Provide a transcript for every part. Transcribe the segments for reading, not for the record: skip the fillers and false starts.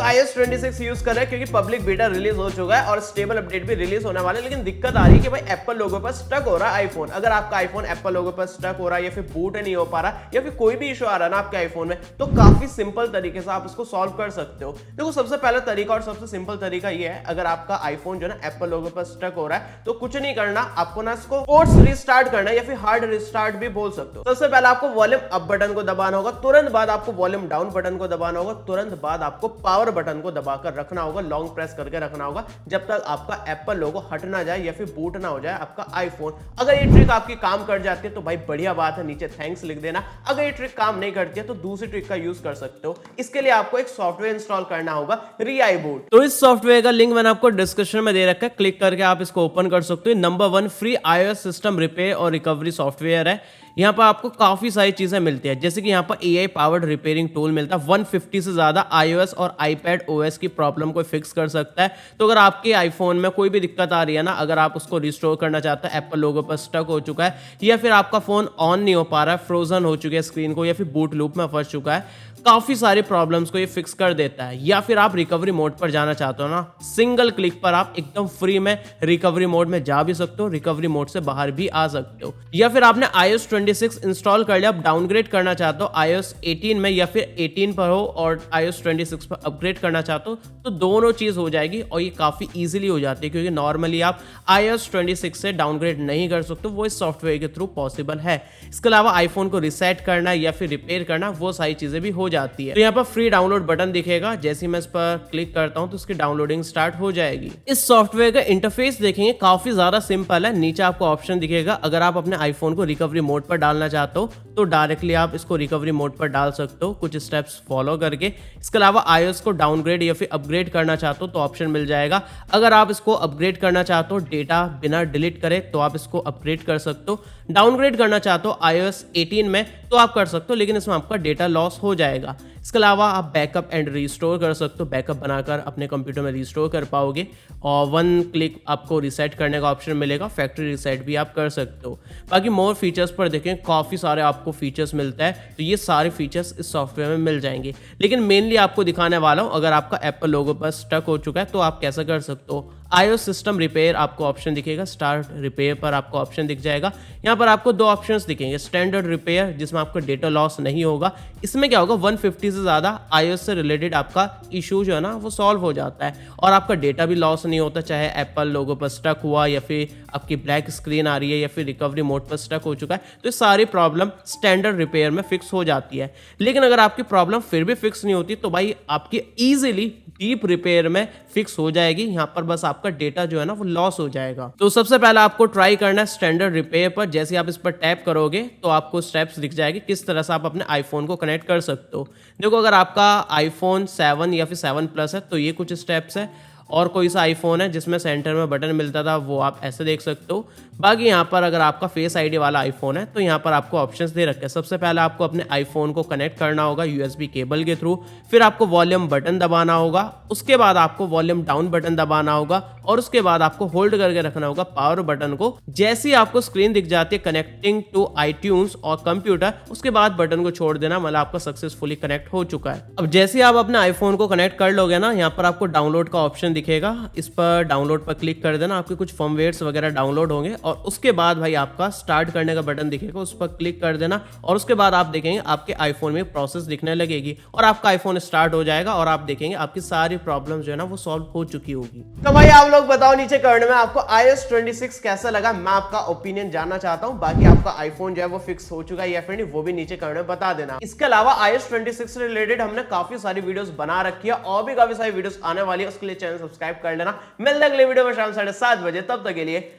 iOS 26 use कर रहे हैं क्योंकि पब्लिक बीटा रिलीज हो चुका है और स्टेबल अपडेट भी रिलीज होने वाला है, लेकिन दिक्कत आ रही है कि भाई एप्पल लोगो पर स्टक हो रहा है आईफोन। अगर आपका आईफोन एप्पल लोगो पर स्टक हो रहा है या फिर बूट नहीं हो पा रहा या फिर कोई भी इशू आ रहा है ना आपके आईफोन में, तो काफी सिंपल तरीके से आप इसको सॉल्व कर सकते हो। देखो सबसे पहला तरीका और सबसे सिंपल तरीका ये है, अगर आपका आईफोन जो है ना एप्पल लोगो पर स्टक हो रहा है तो कुछ नहीं करना, आपको ना इसको फोर्स रिस्टार्ट करना या फिर हार्ड रिस्टार्ट भी बोल सकते हो। सबसे पहले आपको वॉल्यूम अप बटन को दबाना होगा, तुरंत बाद आपको वॉल्यूम डाउन बटन को दबाना होगा, तुरंत बाद आपको पावर बटन को दबाकर रखना होगा, लॉन्ग प्रेस करके रखना होगा जब तक आपका एप्पल लोगो हट ना जाए या फिर बूट ना हो जाए आपका आईफोन। अगर ये ट्रिक आपकी काम कर जाती है तो भाई बढ़िया बात है, नीचे थैंक्स लिख देना। अगर ये ट्रिक काम नहीं करती है तो दूसरी ट्रिक का यूज कर सकते हो। इसके लिए आपको एक सॉफ्टवेयर इंस्टॉल करना होगा, रीआईबूट। तो इस सॉफ्टवेयर का लिंक मैंने आपको डिस्क्रिप्शन में दे रखा है, क्लिक करके आप इसको ओपन कर सकते हो। Number 1 free iOS system repair और रिकवरी सॉफ्टवेयर है। यहाँ पर आपको काफी सारी चीजें मिलती है, जैसे कि यहाँ पर AI पावर्ड रिपेयरिंग टूल मिलता है। 150 से ज्यादा iOS और iPad OS की प्रॉब्लम को फिक्स कर सकता है। तो अगर आपके आईफोन में कोई भी दिक्कत आ रही है ना, अगर आप उसको रिस्टोर करना चाहते हैं, एप्पल लोगो पर स्टक हो चुका है या फिर आपका फोन ऑन नहीं हो पा रहा है, फ्रोजन हो चुकी है स्क्रीन को या फिर बूट लूप में फंस चुका है, काफी सारे प्रॉब्लम्स को ये फिक्स कर देता है। या फिर आप रिकवरी मोड पर जाना चाहते हो ना, सिंगल क्लिक पर आप एकदम फ्री में रिकवरी मोड में जा भी सकते हो, रिकवरी मोड से बाहर भी आ सकते हो। या फिर आपने iOS 26 इंस्टॉल कर लिया, आप डाउनग्रेड करना चाहते हो iOS 18 में या फिर 18 पर हो और iOS 26 पर अपग्रेड करना चाहते हो, तो दोनों चीज हो जाएगी और ये काफी इजीली हो जाती है, क्योंकि नॉर्मली आप iOS 26 से डाउनग्रेड नहीं कर सकते, वो इस सॉफ्टवेयर के थ्रू पॉसिबल है। इसके अलावा आईफोन को रिसेट करना या फिर रिपेयर करना, वो सारी चीजें भी हो जाती है। तो यहाँ पर फ्री डाउनलोड बटन दिखेगा, जैसे ही मैं इस पर क्लिक करता हूँ तो उसकी डाउनलोडिंग स्टार्ट हो जाएगी। इस सॉफ्टवेयर का इंटरफेस देखेंगे, काफी ज्यादा सिंपल है। नीचे आपको ऑप्शन दिखेगा, अगर आप अपने आईफोन को रिकवरी मोड पर डालना चाहते हो तो डायरेक्टली आप इसको रिकवरी मोड पर डाल सकते हो, कुछ स्टेप्स फॉलो करके। इसके अलावा iOS को डाउनग्रेड या फिर अपग्रेड करना चाहते हो तो ऑप्शन मिल जाएगा। अगर आप इसको अपग्रेड करना चाहते हो डेटा बिना डिलीट करे तो आप इसको अपग्रेड कर सकते हो। डाउनग्रेड करना चाहते हो iOS 18 में तो आप कर सकते हो, लेकिन इसमें आपका डेटा लॉस हो जाएगा। इसके अलावा आप बैकअप एंड रिस्टोर कर सकते हो, बैकअप बनाकर अपने कंप्यूटर में रिस्टोर कर पाओगे और 1 क्लिक आपको रिसेट करने का ऑप्शन मिलेगा, फैक्ट्री रिसेट भी आप कर सकते हो। बाकी मोर फीचर्स पर देखें, काफ़ी सारे आपको फीचर्स मिलता है, तो ये सारे फीचर्स इस सॉफ्टवेयर में मिल जाएंगे। लेकिन मेनली आपको दिखाने वाला हूँ, अगर आपका एप्पल लोगो पर स्टक हो चुका है तो आप कैसे कर सकते हो। iOS सिस्टम रिपेयर आपको ऑप्शन दिखेगा, स्टार्ट रिपेयर पर आपको ऑप्शन दिख जाएगा। यहाँ पर आपको 2 ऑप्शंस दिखेंगे, स्टैंडर्ड रिपेयर जिसमें आपका डेटा लॉस नहीं होगा। इसमें क्या होगा, 150 से ज़्यादा iOS से रिलेटेड आपका इशू जो है ना वो सॉल्व हो जाता है और आपका डेटा भी लॉस नहीं होता, चाहे एप्पल लोगो पर स्टक हुआ या फिर आपकी ब्लैक स्क्रीन आ रही है या फिर रिकवरी मोड पर स्टक हो चुका है, तो ये सारी प्रॉब्लम स्टैंडर्ड रिपेयर में फिक्स हो जाती है। लेकिन अगर आपकी प्रॉब्लम फिर भी फिक्स नहीं होती तो भाई आपकी ईजिली डीप रिपेयर में फिक्स हो जाएगी। यहाँ पर बस आपका डेटा जो है ना वो लॉस हो जाएगा। तो सबसे पहले आपको ट्राई करना है स्टैंडर्ड रिपेयर पर। जैसे आप इस पर टैप करोगे तो आपको स्टेप्स दिख जाएगी किस तरह से आप अपने आईफोन को कनेक्ट कर सकते हो। देखो, अगर आपका आईफोन 7 या फिर 7 प्लस है तो ये कुछ स्टेप्स है, और कोई सा आईफोन है जिसमें सेंटर में बटन मिलता था वो आप ऐसे देख सकते हो। बाकी यहाँ पर अगर आपका फेस आईडी वाला आईफोन है तो यहाँ पर आपको ऑप्शंस दे रखे हैं। सबसे पहले आपको अपने आईफोन को कनेक्ट करना होगा USB केबल के थ्रू, फिर आपको वॉल्यूम बटन दबाना होगा, उसके बाद आपको वॉल्यूम डाउन बटन दबाना होगा और उसके बाद आपको होल्ड करके रखना होगा पावर बटन को। जैसे ही आपको स्क्रीन दिख जाती है कनेक्टिंग टू iTunes और कंप्यूटर, उसके बाद बटन को छोड़ देना, मतलब आपका सक्सेसफुली कनेक्ट हो चुका है। अब जैसे ही आप अपने आईफोन को कनेक्ट कर लोगे ना, यहाँ पर आपको डाउनलोड का ऑप्शन दिखेगा, इस पर डाउनलोड पर क्लिक कर देना, आपके कुछ फर्मवेयर्स वगैरह डाउनलोड होंगे और उसके बाद भाई आपका स्टार्ट करने का बटन दिखेगा, उस पर क्लिक कर देना और उसके बाद आप देखेंगे आपके आईफोन में प्रोसेस दिखने लगेगी और आपका आईफोन स्टार्ट हो जाएगा और आप देखेंगे आपकी सारी प्रॉब्लम जो है ना वो सॉल्व हो चुकी होगी। तो भाई आप लोग बताओ नीचे कमेंट में आपको iOS 26 कैसा लगा, मैं आपका ओपिनियन जानना चाहता हूं। बाकी आपका आईफोन जो है वो फिक्स हो चुका है या फिर नहीं, वो भी नीचे कमेंट में बता देना। इसके अलावा iOS 26 से रिलेटेड हमने काफी सारी वीडियोस बना रखी है और भी काफी सारी वीडियोस आने वाली है, उसके लिए चैनल सब्सक्राइब कर लेना। मिलते हैं अगले वीडियो में शाम 7:30 बजे, तब तक के लिए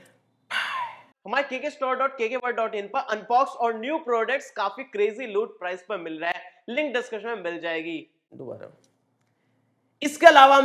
हमारे kkstore.kkworld.in पर अनबॉक्स और न्यू प्रोडक्ट्स काफी क्रेजी लूट प्राइस पर मिल रहा है, लिंक डिस्क्रिप्शन में मिल जाएगी। दोबारा इसके अलावा